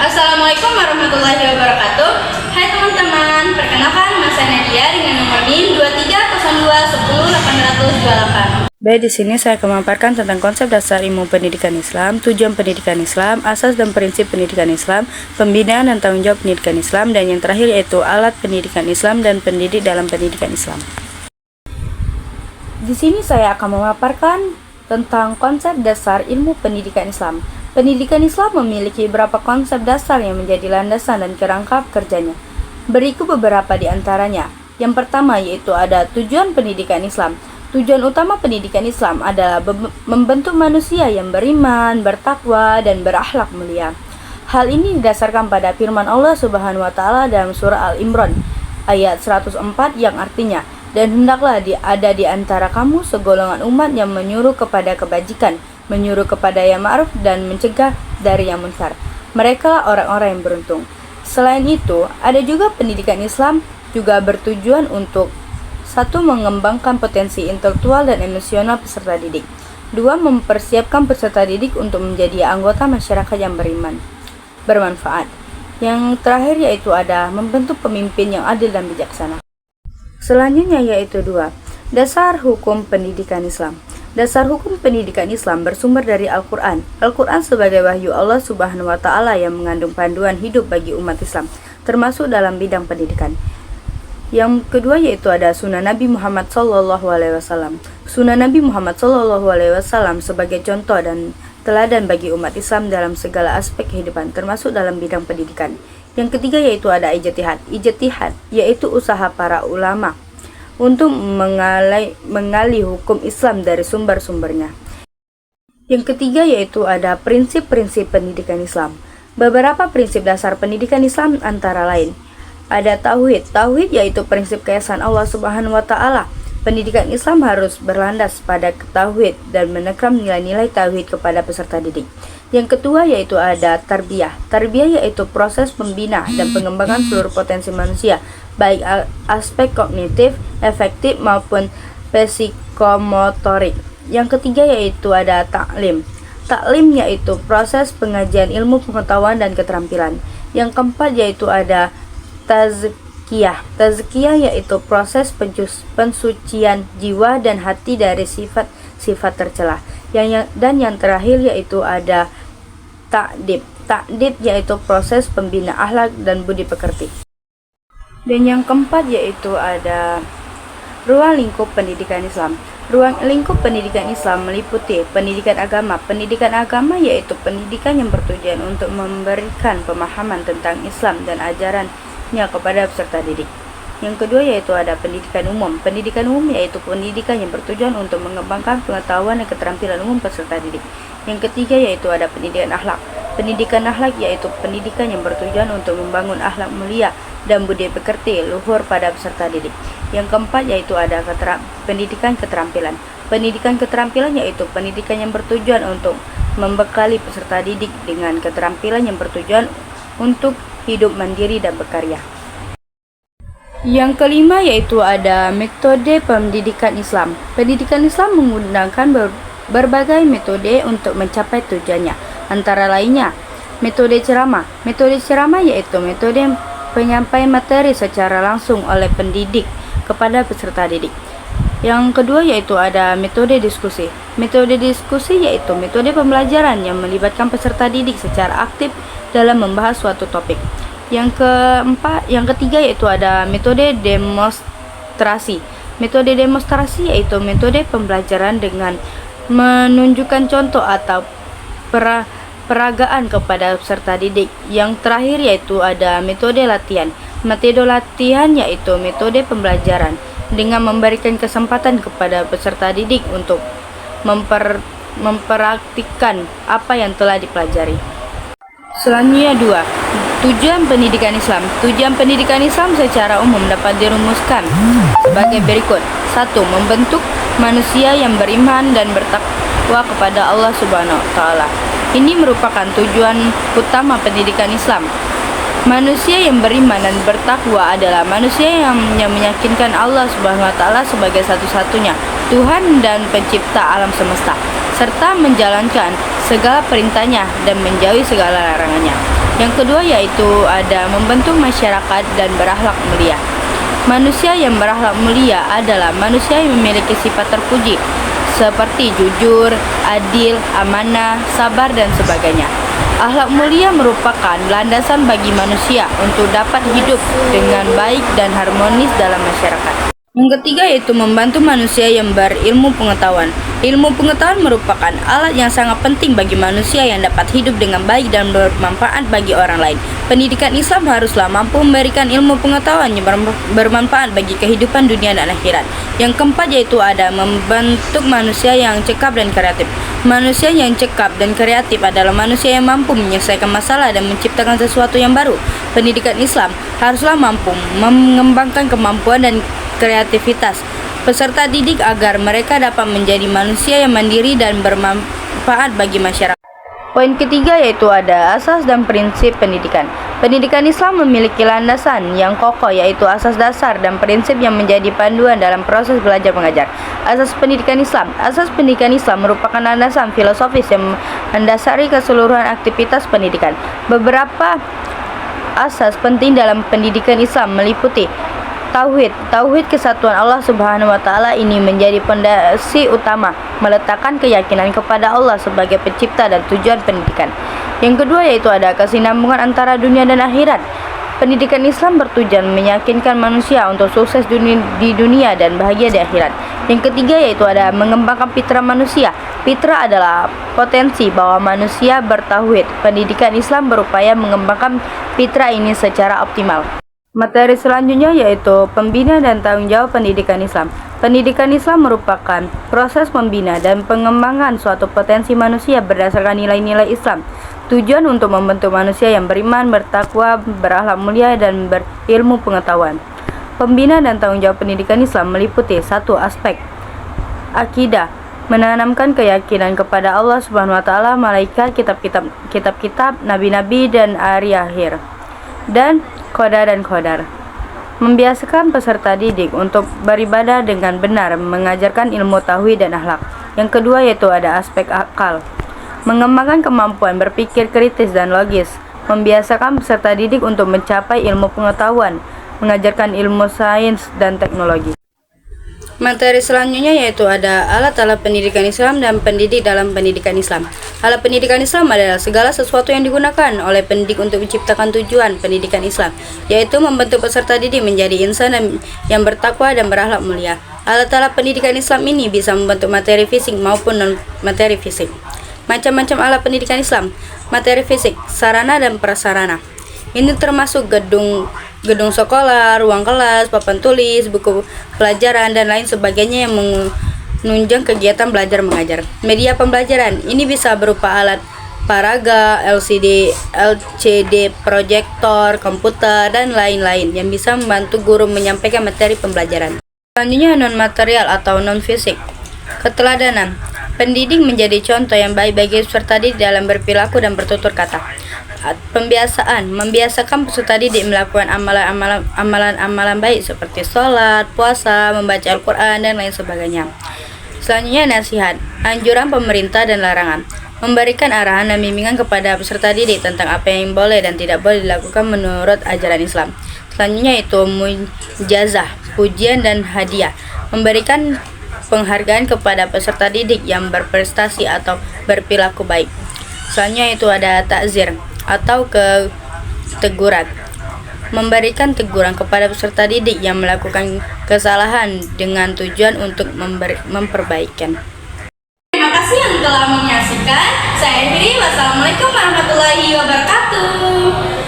Assalamualaikum warahmatullahi wabarakatuh. Hai teman-teman, perkenalkan nama saya Nadia dengan nomor NIM 2302101828. Baik, di sini saya akan memaparkan tentang konsep dasar ilmu pendidikan Islam, tujuan pendidikan Islam, asas dan prinsip pendidikan Islam, pembinaan dan tanggung jawab pendidikan Islam, dan yang terakhir yaitu alat pendidikan Islam dan pendidik dalam pendidikan Islam. Di sini saya akan memaparkan tentang konsep dasar ilmu pendidikan Islam. Pendidikan Islam memiliki beberapa konsep dasar yang menjadi landasan dan kerangka kerjanya. Berikut beberapa di antaranya. Yang pertama yaitu ada tujuan pendidikan Islam. Tujuan utama pendidikan Islam adalah membentuk manusia yang beriman, bertakwa, dan berakhlak mulia. Hal ini didasarkan pada firman Allah Subhanahu wa taala dalam surah Al-Imran ayat 104 yang artinya, "Dan hendaklah ada di antara kamu segolongan umat yang menyuruh kepada kebajikan, menyuruh kepada yang ma'ruf dan mencegah dari yang munkar. Mereka orang-orang yang beruntung." Selain itu, ada juga pendidikan Islam juga bertujuan untuk 1. Mengembangkan potensi intelektual dan emosional peserta didik. 2. Mempersiapkan peserta didik untuk menjadi anggota masyarakat yang bermanfaat. Yang terakhir yaitu ada membentuk pemimpin yang adil dan bijaksana. Selanjutnya yaitu 2. Dasar hukum pendidikan Islam. Dasar hukum pendidikan Islam bersumber dari Al-Quran. Al-Quran sebagai wahyu Allah Subhanahu wa taala yang mengandung panduan hidup bagi umat Islam, termasuk dalam bidang pendidikan. Yang kedua yaitu ada Sunnah Nabi Muhammad SAW. Sunnah Nabi Muhammad SAW sebagai contoh dan teladan bagi umat Islam dalam segala aspek kehidupan, termasuk dalam bidang pendidikan. Yang ketiga yaitu ada ijtihad. Ijtihad yaitu usaha para ulama untuk mengali hukum Islam dari sumber-sumbernya. Yang ketiga yaitu ada prinsip-prinsip pendidikan Islam. Beberapa prinsip dasar pendidikan Islam antara lain ada tauhid. Tauhid yaitu prinsip keesaan Allah Subhanahu wa taala. Pendidikan Islam harus berlandas pada tauhid dan menekan nilai-nilai tauhid kepada peserta didik. Yang kedua yaitu ada tarbiyah. Tarbiyah yaitu proses pembina dan pengembangan seluruh potensi manusia, baik aspek kognitif, efektif maupun psikomotorik. Yang ketiga yaitu ada taklim. Taklim yaitu proses pengajian ilmu pengetahuan dan keterampilan. Yang keempat yaitu ada tazkiyah. Tazkiyah yaitu proses pensucian jiwa dan hati dari sifat-sifat tercela. Dan yang terakhir yaitu ada ta'dib. Ta'dib yaitu proses pembina akhlak dan budi pekerti. Dan yang keempat yaitu ada ruang lingkup pendidikan Islam. Ruang lingkup pendidikan Islam meliputi pendidikan agama. Pendidikan agama yaitu pendidikan yang bertujuan untuk memberikan pemahaman tentang Islam dan ajarannya kepada peserta didik. Yang kedua yaitu ada pendidikan umum. Pendidikan umum yaitu pendidikan yang bertujuan untuk mengembangkan pengetahuan dan keterampilan umum peserta didik. Yang ketiga yaitu ada pendidikan akhlak. Pendidikan akhlak yaitu pendidikan yang bertujuan untuk membangun akhlak mulia dan budi pekerti luhur pada peserta didik. Yang keempat yaitu ada pendidikan keterampilan. Pendidikan keterampilan yaitu pendidikan yang bertujuan untuk membekali peserta didik dengan keterampilan yang bertujuan untuk hidup mandiri dan berkarya. Yang kelima yaitu ada metode pendidikan Islam. Pendidikan Islam menggunakan berbagai metode untuk mencapai tujuannya. Antara lainnya, metode ceramah. Metode ceramah yaitu metode penyampaian materi secara langsung oleh pendidik kepada peserta didik. Yang kedua yaitu ada metode diskusi. Metode diskusi yaitu metode pembelajaran yang melibatkan peserta didik secara aktif dalam membahas suatu topik. Yang ketiga yaitu ada metode demonstrasi. Metode demonstrasi yaitu metode pembelajaran dengan menunjukkan contoh atau peragaan kepada peserta didik. Yang terakhir yaitu ada metode latihan. Metode latihan yaitu metode pembelajaran dengan memberikan kesempatan kepada peserta didik untuk mempraktikkan apa yang telah dipelajari. Selanjutnya 2. Tujuan pendidikan Islam. Tujuan pendidikan Islam secara umum dapat dirumuskan sebagai berikut. 1. Membentuk manusia yang beriman dan bertakwa kepada Allah Subhanahu wa taala. Ini merupakan tujuan utama pendidikan Islam. Manusia yang beriman dan bertakwa adalah manusia yang meyakinkan Allah Subhanahu wa taala sebagai satu-satunya Tuhan dan pencipta alam semesta, serta menjalankan segala perintahnya dan menjauhi segala larangannya. Yang kedua yaitu ada membentuk masyarakat dan berakhlak mulia. Manusia yang berakhlak mulia adalah manusia yang memiliki sifat terpuji seperti jujur, adil, amanah, sabar, dan sebagainya. Akhlak mulia merupakan landasan bagi manusia untuk dapat hidup dengan baik dan harmonis dalam masyarakat. Yang ketiga yaitu membantu manusia yang berilmu pengetahuan. Ilmu pengetahuan merupakan alat yang sangat penting bagi manusia yang dapat hidup dengan baik dan bermanfaat bagi orang lain. Pendidikan Islam haruslah mampu memberikan ilmu pengetahuan yang bermanfaat bagi kehidupan dunia dan akhirat. Yang keempat yaitu ada membentuk manusia yang cekap dan kreatif. Manusia yang cekap dan kreatif adalah manusia yang mampu menyelesaikan masalah dan menciptakan sesuatu yang baru. Pendidikan Islam haruslah mampu mengembangkan kemampuan dan kreativitas peserta didik agar mereka dapat menjadi manusia yang mandiri dan bermanfaat bagi masyarakat. Poin ketiga yaitu ada asas dan prinsip pendidikan. Pendidikan Islam memiliki landasan yang kokoh yaitu asas dasar dan prinsip yang menjadi panduan dalam proses belajar mengajar. Asas pendidikan Islam. Asas pendidikan Islam merupakan landasan filosofis yang mendasari keseluruhan aktivitas pendidikan. Beberapa asas penting dalam pendidikan Islam meliputi Tauhid kesatuan Allah Subhanahu wa taala ini menjadi pondasi utama, meletakkan keyakinan kepada Allah sebagai pencipta dan tujuan pendidikan. Yang kedua yaitu ada kesinambungan antara dunia dan akhirat. Pendidikan Islam bertujuan meyakinkan manusia untuk sukses di dunia dan bahagia di akhirat. Yang ketiga yaitu ada mengembangkan fitrah manusia. Fitrah adalah potensi bahwa manusia bertauhid. Pendidikan Islam berupaya mengembangkan fitrah ini secara optimal. Materi selanjutnya yaitu pembina dan tanggung jawab pendidikan Islam. Pendidikan Islam merupakan proses pembina dan pengembangan suatu potensi manusia berdasarkan nilai-nilai Islam. Tujuan untuk membentuk manusia yang beriman, bertakwa, berakhlak mulia, dan berilmu pengetahuan. Pembina dan tanggung jawab pendidikan Islam meliputi satu aspek akidah, menanamkan keyakinan kepada Allah Subhanahu wa taala, malaikat, kitab-kitab, nabi-nabi dan hari akhir, dan qadar dan qadar. Membiasakan peserta didik untuk beribadah dengan benar, mengajarkan ilmu tauhid dan akhlak. Yang kedua yaitu ada aspek akal, mengembangkan kemampuan berpikir kritis dan logis, membiasakan peserta didik untuk mencapai ilmu pengetahuan, mengajarkan ilmu sains dan teknologi. Materi selanjutnya yaitu ada alat-alat pendidikan Islam dan pendidik dalam pendidikan Islam. Alat pendidikan Islam adalah segala sesuatu yang digunakan oleh pendidik untuk menciptakan tujuan pendidikan Islam, yaitu membentuk peserta didik menjadi insan yang bertakwa dan berakhlak mulia. Alat-alat pendidikan Islam ini bisa membentuk materi fisik maupun non-materi fisik. Macam-macam alat pendidikan Islam. Materi fisik, sarana dan prasarana. Ini termasuk gedung sekolah, ruang kelas, papan tulis, buku pelajaran, dan lain sebagainya yang menunjang kegiatan belajar mengajar. Media pembelajaran ini bisa berupa alat paraga, LCD, proyektor, komputer, dan lain-lain yang bisa membantu guru menyampaikan materi pembelajaran. Selanjutnya non-material atau non-fisik. Keteladanan. Pendidik menjadi contoh yang baik bagi peserta didik dalam berperilaku dan bertutur kata. Membiasakan peserta didik melakukan amalan baik seperti sholat, puasa, membaca Al-Quran, dan lain sebagainya. Selanjutnya nasihat, anjuran pemerintah dan larangan. Memberikan arahan dan bimbingan kepada peserta didik tentang apa yang boleh dan tidak boleh dilakukan menurut ajaran Islam. Selanjutnya itu mujazah, pujian dan hadiah. Memberikan penghargaan kepada peserta didik yang berprestasi atau berperilaku baik. Selanjutnya itu ada takzir atau teguran. Memberikan teguran kepada peserta didik yang melakukan kesalahan dengan tujuan untuk memperbaikan. Terima kasih yang telah menyaksikan. Saya Firi. Wassalamualaikum warahmatullahi wabarakatuh.